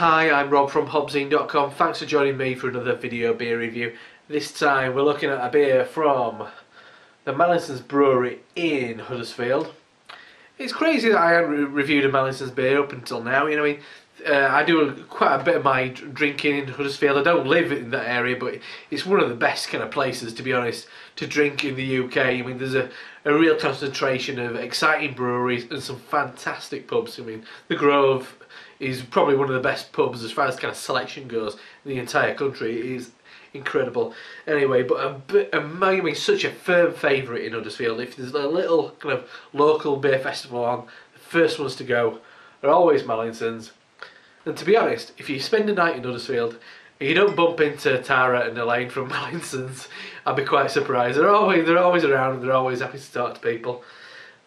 Hi, I'm Rob from HopZine.com. Thanks for joining me for another video beer review. This time we're looking at a beer from the Mallinsons Brewery in Huddersfield. It's crazy that I haven't reviewed a Mallinsons beer up until now. You know, I do quite a bit of my drinking in Huddersfield. I don't live in that area, but it's one of the best kind of places, to be honest, to drink in the UK. I mean, there's a real concentration of exciting breweries and some fantastic pubs. I mean, the Grove is probably one of the best pubs as far as kind of selection goes in the entire country. It is incredible. Anyway, but I mean, such a firm favourite in Huddersfield. If there's a little kind of local beer festival on, the first ones to go are always Mallinsons. And to be honest, if you spend a night in Huddersfield and you don't bump into Tara and Elaine from Mallinsons, I'd be quite surprised. They're always around and they're always happy to talk to people.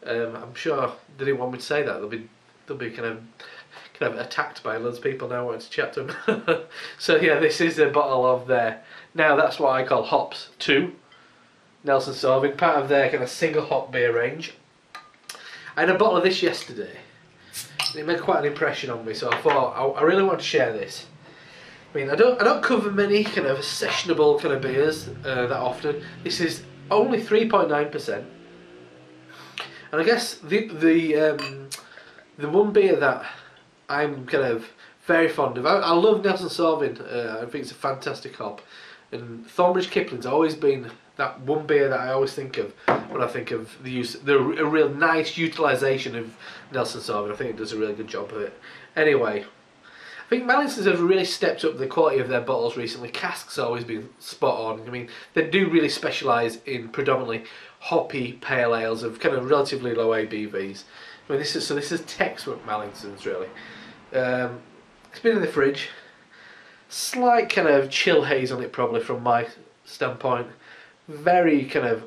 I'm sure they didn't want me to say that. They'll be kind of attacked by loads of people now wanting to chat to them. So yeah, this is a bottle of their, now that's what I call Hops 2, Nelson Sauvin, part of their kind of single hop beer range. I had a bottle of this yesterday. It made quite an impression on me, so I thought I really want to share this. I mean, I don't cover many kind of sessionable kind of beers that often. This is only 3.9%, and I guess the one beer that I'm kind of very fond of. I love Nelson Sauvin. I think it's a fantastic hop, and Thornbridge Kipling's always been that one beer that I always think of when I think of a real nice utilisation of Nelson Sauvin. I think it does a really good job of it. Anyway, I think Mallinsons have really stepped up the quality of their bottles recently. Cask's always been spot on. I mean, they do really specialise in predominantly hoppy pale ales of kind of relatively low ABVs. I mean, this is textbook Mallinsons, really. It's been in the fridge. Slight kind of chill haze on it, probably, from my standpoint. Very kind of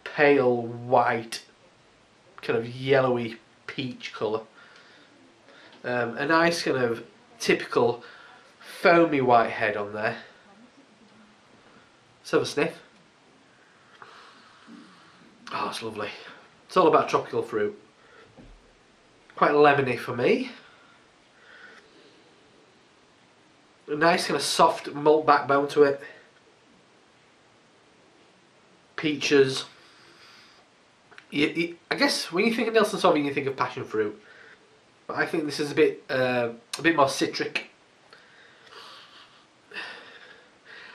pale white, kind of yellowy peach colour. A nice kind of typical foamy white head on there. Let's have a sniff. Oh, it's lovely. It's all about tropical fruit. Quite lemony for me. A nice kind of soft malt backbone to it. Peaches. I guess when you think of Nelson Sauvin, you think of passion fruit, but I think this is a bit more citric.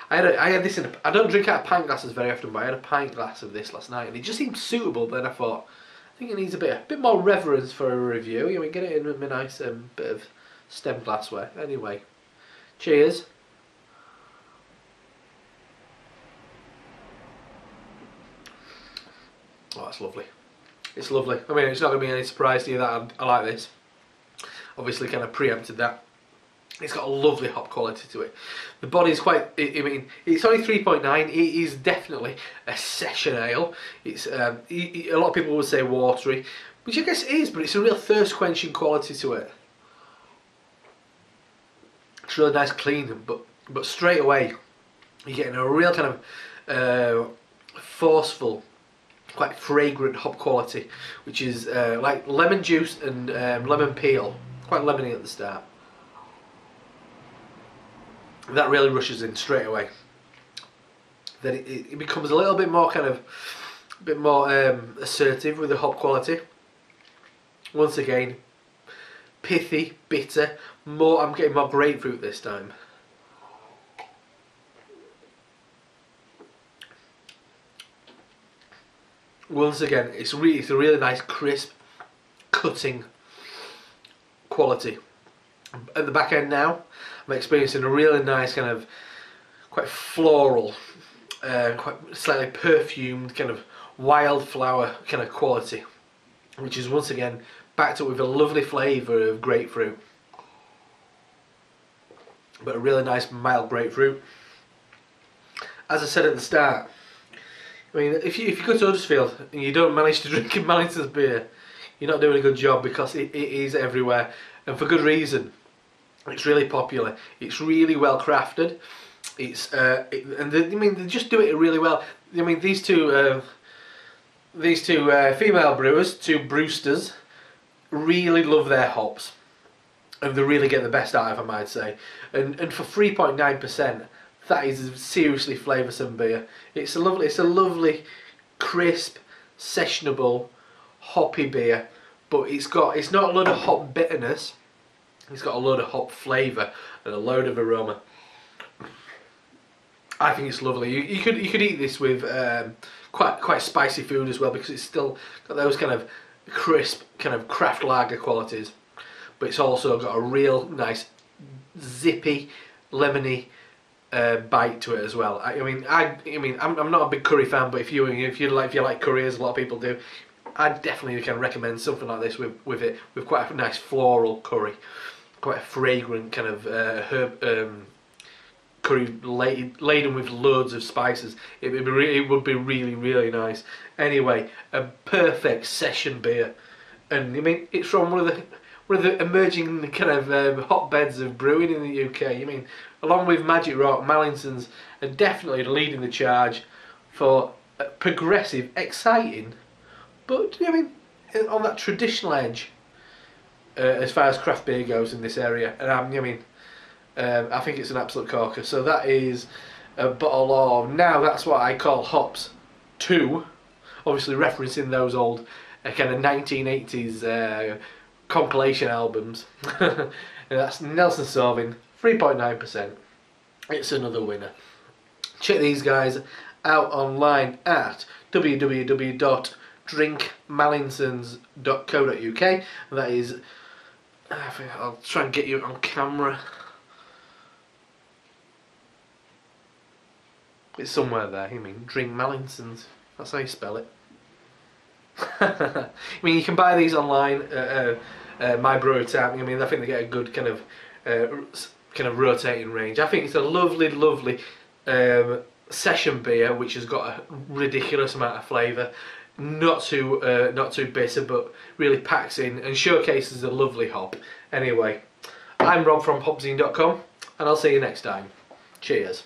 I had this in I don't drink out of pint glasses very often, but I had a pint glass of this last night, and it just seemed suitable. Then I thought, I think it needs a bit more reverence for a review. You know, get it in a nice bit of stem glassware. Anyway, cheers. Oh, that's lovely. It's lovely. I mean, it's not going to be any surprise to you that I like this. Obviously, kind of preempted that. It's got a lovely hop quality to it. The body's quite, I mean, it's only 3.9. It is definitely a session ale. It's a lot of people would say watery, which I guess it is, but it's a real thirst quenching quality to it. It's really nice, clean, but straight away you're getting a real kind of forceful, quite fragrant hop quality, which is like lemon juice and lemon peel, quite lemony at the start. That really rushes in straight away. Then it becomes a little bit more kind of, assertive with the hop quality. Once again, pithy, bitter. I'm getting more grapefruit this time. Once again, it's a really nice, crisp, cutting quality. At the back end now, I'm experiencing a really nice kind of quite floral, quite slightly perfumed kind of wildflower kind of quality, which is once again backed up with a lovely flavour of grapefruit, but a really nice mild grapefruit. As I said at the start, I mean, if you go to Huddersfield and you don't manage to drink a Mallinsons beer, you're not doing a good job, because it is everywhere, and for good reason. It's really popular. It's really well crafted. It's I mean, they just do it really well. I mean, these two female brewers, two brewsters, really love their hops. and they really get the best out of them, I'd say. And for 3.9%, that is a seriously flavoursome beer. It's a lovely, crisp, sessionable, hoppy beer, but it's not a load of hop bitterness. It's got a load of hop flavour and a load of aroma. I think it's lovely. You could eat this with quite spicy food as well, because it's still got those kind of crisp, kind of craft lager qualities, but it's also got a real nice zippy, lemony bite to it as well. I mean, I'm not a big curry fan, but if you like curry, as a lot of people do, I definitely can recommend something like this with it, with quite a nice floral curry, quite a fragrant kind of herb curry laden with loads of spices. It would be really nice. Anyway, a perfect session beer, and I mean, it's from one of the emerging kind of hotbeds of brewing in the UK. I mean, along with Magic Rock, Mallinsons are definitely leading the charge for progressive, exciting, but I mean, on that traditional edge as far as craft beer goes in this area. And I think it's an absolute corker. So that is a bottle of, now that's what I call Hops 2, obviously referencing those old kind of 1980s compilation albums. And that's Nelson Sauvin, 3.9%. It's another winner. Check these guys out online at www.drinkmallinsons.co.uk. That is, I'll try and get you on camera. It's somewhere there. I mean, Drink Mallinsons. That's how you spell it. I mean, you can buy these online at My Brewery Time. I mean, I think they get a good kind of rotating range. I think it's a lovely session beer which has got a ridiculous amount of flavour. Not too bitter, but really packs in and showcases a lovely hop. Anyway, I'm Rob from HopZine.com, and I'll see you next time. Cheers.